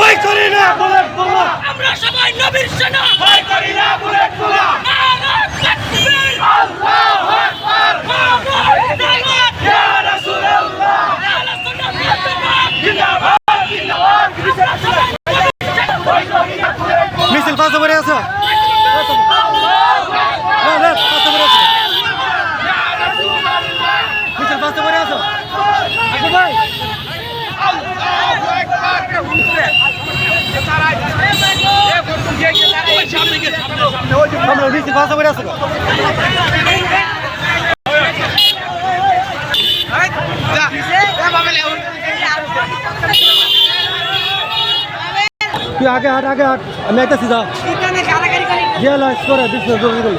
ভয় করি না বুলেট বোমা, আমরা সবাই নবীর সেনা, ভয় করি না বুলেট বোমা। আল্লাহু আকবার, ইয়া রাসূলুল্লাহ, জিন্দাবাদ জিন্দাবাদ। মিছিল পাঁচ নম্বরে আছে, মিছিল পাঁচ নম্বরে আছে ভাই। মিছিল পাঁচ নম্বরে আছে। তুই আগে হাট আগে হাট, আমি একটা সিধা করে জলদি।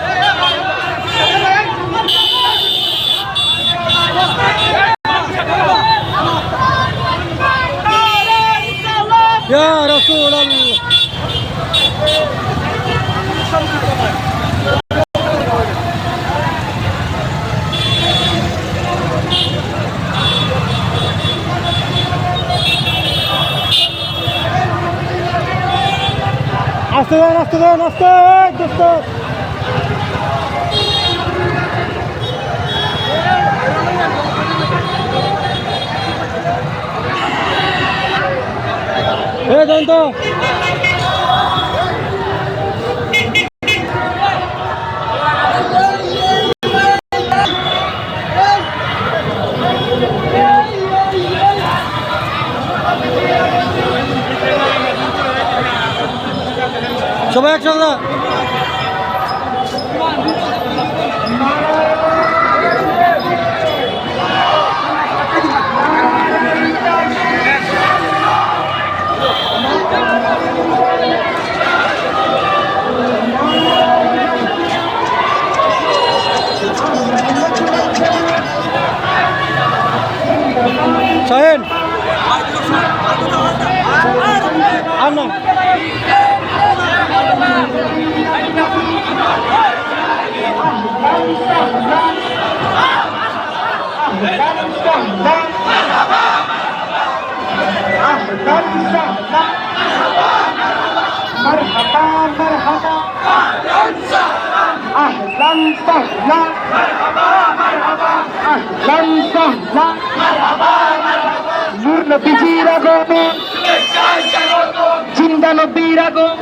ইয়া রাসূলুল্লাহ, আস্তে দেন আস্তে দেন আস্তে দোস্ত। দেন তো সবাই একসঙ্গে। শাহিন আর না নবীজির আগমন, জিন্দা নবীর আগমন,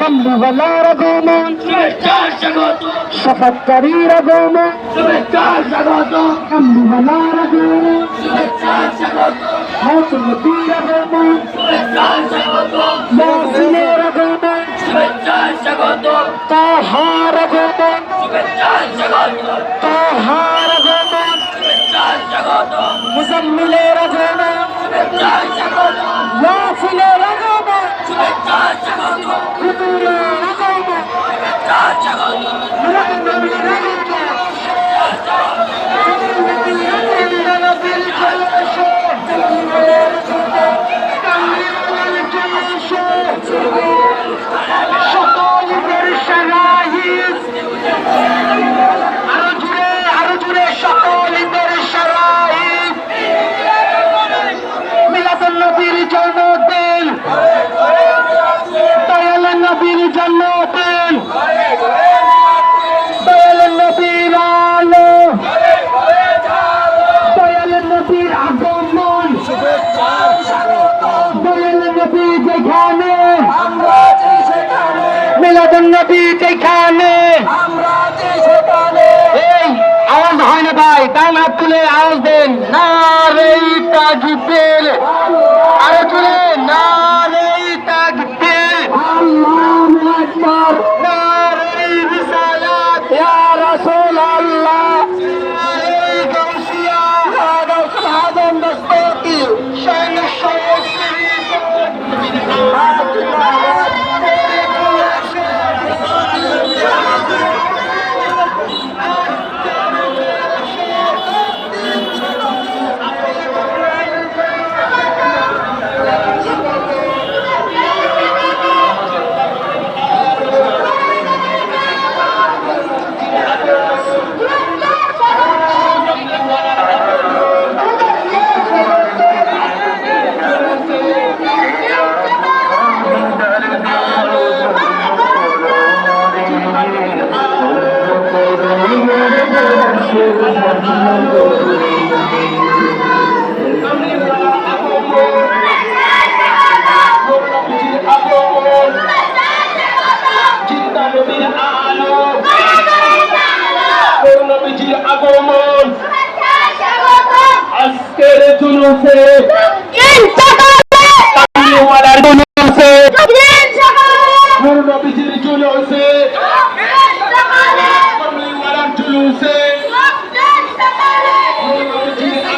কামলিওয়ালার আগমন, শফাতকারীর আগমন, কামলিওয়ালার আগমন, হাসন নবীর আগমন, ইয়াসিনের আগমন, তাহার আগমন, তাহার আগমন, মুজাম্মিলের আগমন, ইয়াসিনের আগমন, হুজুরের আগমন, মুরাদ নবীর আগমন, নবীর জলস, কামলিওয়ালার জলস, সকলের শাহিদ, আরো জুড়ে সকলের শাহিদ, মিলাদুন নবীর জন্মদিন, দয়াল নবীর জন্মদিন, দয়াল নবীর আলো, দয়াল নবীর আগমন, দয়াল নবী যেখানে, মিলাদুন নবী যেখানে। এই আওয়াজ হয় না ভাই, ডান হাত তুলে আওয়াজ দেন, নারে তাকবীর, আরো তুলে নারে তাকবীর, আল্লাহু আকবার, নারে রিসালাত, ইয়া রাসূলুল্লাহ, নারে গাউসিয়া, গাউসুল আযম দস্তগীর, শান কামলিওয়ালার জুলুসে নূর নবীজির জুলুসে কামলিওয়ালার জুলুসে নূর নবীজির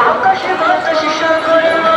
আকাশে বাতাসে সাগরে